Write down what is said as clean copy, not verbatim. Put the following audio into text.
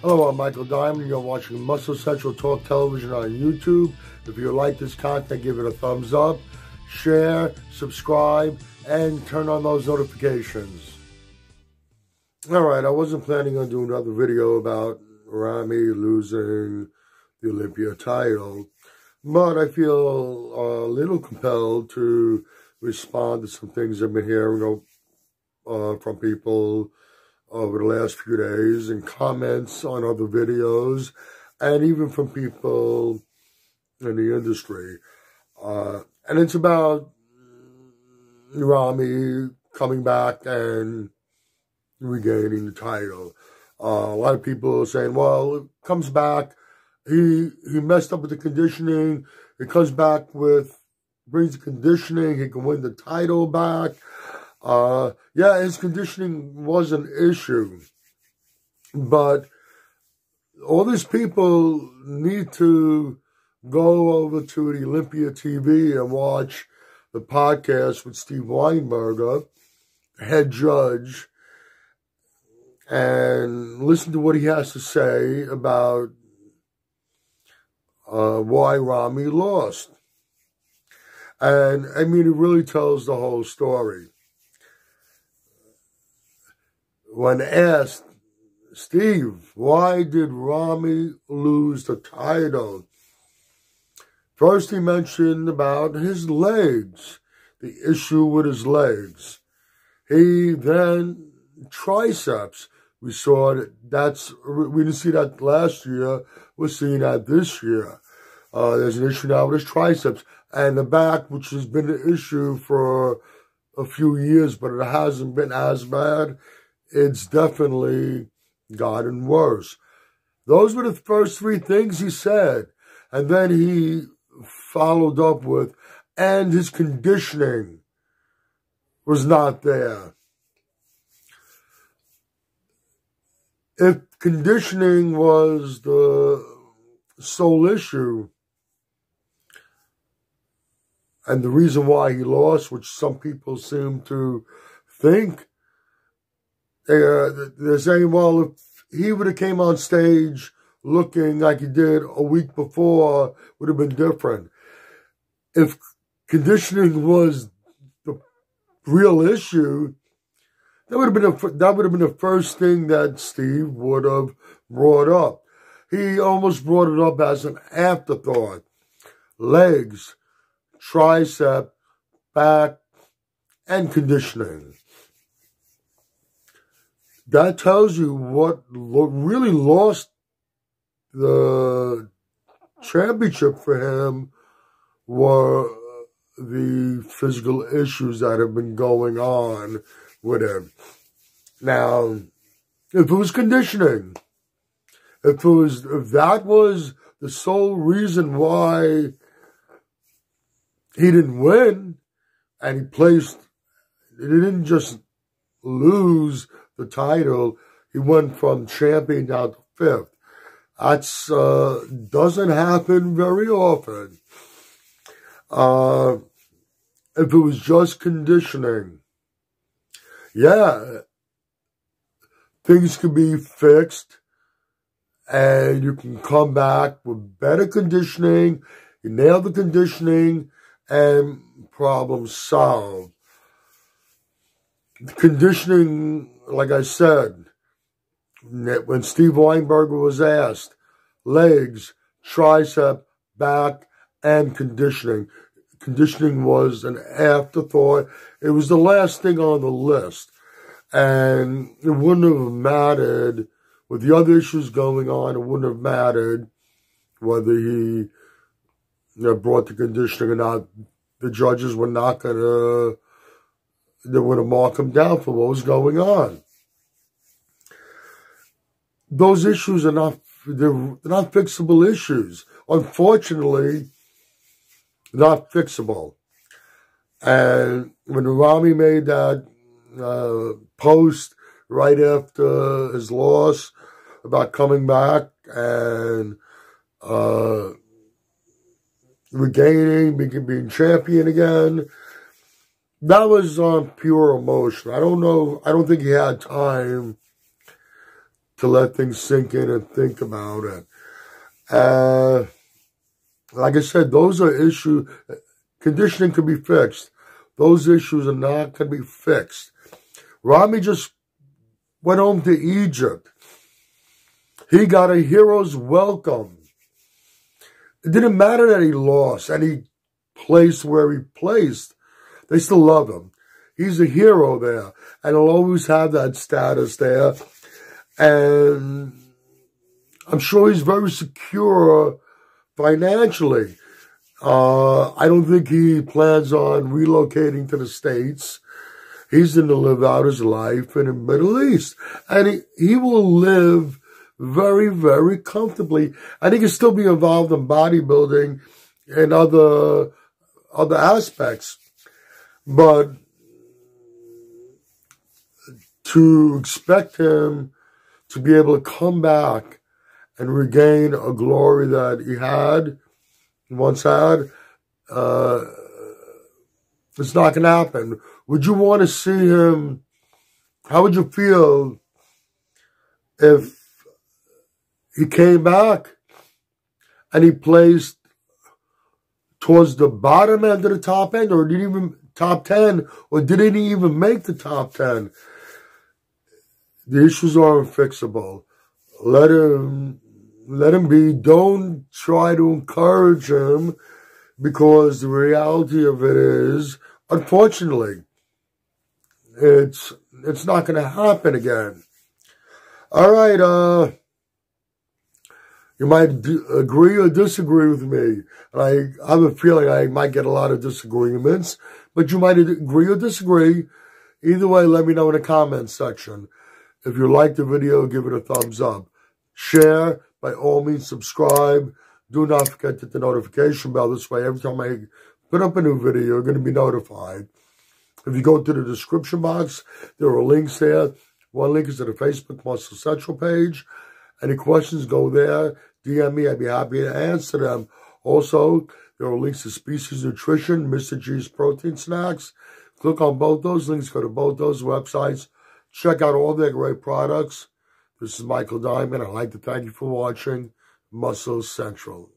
Hello, I'm Michael Diamond. You're watching Muscle Central Talk Television on YouTube. If you like this content, give it a thumbs up, share, subscribe, and turn on those notifications. Alright, I wasn't planning on doing another video about Ramy losing the Olympia title, but I feel a little compelled to respond to some things I've been hearing from people over the last few days, and comments on other videos, and even from people in the industry. And it's about Ramy coming back and regaining the title. A lot of people are saying, well, it comes back, he messed up with the conditioning, it comes back brings the conditioning, he can win the title back. Yeah, his conditioning was an issue, but all these people need to go over to the Olympia TV and watch the podcast with Steve Weinberger, head judge, and listen to what he has to say about why Ramy lost. And, I mean, it really tells the whole story. When asked, Steve, why did Ramy lose the title? First, he mentioned about his legs, the issue with his legs. He then, triceps. We saw we didn't see that last year, we're seeing that this year. There's an issue now with his triceps. And the back, which has been an issue for a few years, but it hasn't been as bad. It's definitely gotten worse. Those were the first three things he said. And then he followed up with, and his conditioning was not there. If conditioning was the sole issue, and the reason why he lost, which some people seem to think, they're saying, well, if he would have came on stage looking like he did a week before, would have been different. If conditioning was the real issue, that would have been the first thing that Steve would have brought up. He almost brought it up as an afterthought. Legs, tricep, back, and conditioning. That tells you what really lost the championship for him were the physical issues that have been going on with him. Now, if it was conditioning, if that was the sole reason why he didn't win, and he didn't just lose the title, he went from champion down to fifth. That's doesn't happen very often. If it was just conditioning, yeah, things could be fixed, and you can come back with better conditioning, you nail the conditioning, and problem solved. Conditioning, like I said, when Steve Weinberger was asked, legs, tricep, back, and conditioning. Conditioning was an afterthought. It was the last thing on the list. And it wouldn't have mattered, with the other issues going on, it wouldn't have mattered whether he brought the conditioning or not. The judges were not going to, they would have marked him down for what was going on. Those issues are they're not fixable issues. Unfortunately, not fixable. And when Ramy made that post right after his loss about coming back and regaining, being champion again, that was on pure emotion. I don't think he had time to let things sink in and think about it. Like I said, those are issues. Conditioning can be fixed. Those issues are not going to be fixed. Ramy just went home to Egypt. He got a hero's welcome. It didn't matter that he lost and he placed where he placed. They still love him. He's a hero there. And he'll always have that status there. And I'm sure he's very secure financially. I don't think he plans on relocating to the States. He's going to live out his life in the Middle East. And he will live very, very comfortably. And he can still be involved in bodybuilding and other aspects. But to expect him to be able to come back and regain a glory that he once had, it's not going to happen. Would you want to see him? How would you feel if he came back and he placed towards the bottom end of the top end, or didn't even top 10, or didn't even make the top 10? The issues are unfixable. Let him be. Don't try to encourage him, because the reality of it is, unfortunately, it's not going to happen again. All right, you might agree or disagree with me. And I have a feeling I might get a lot of disagreements, but you might agree or disagree. Either way, let me know in the comments section. If you like the video, give it a thumbs up. Share, by all means, subscribe. Do not forget to hit the notification bell. This way, every time I put up a new video, you're going to be notified. If you go to the description box, there are links there. One link is to the Facebook Muscle Central page. Any questions, go there. DM me. I'd be happy to answer them. Also, there are links to Species Nutrition, Mr. G's Protein Snacks. Click on both those links. Go to both those websites. Check out all their great products. This is Michael Diamond. I'd like to thank you for watching Muscle Central.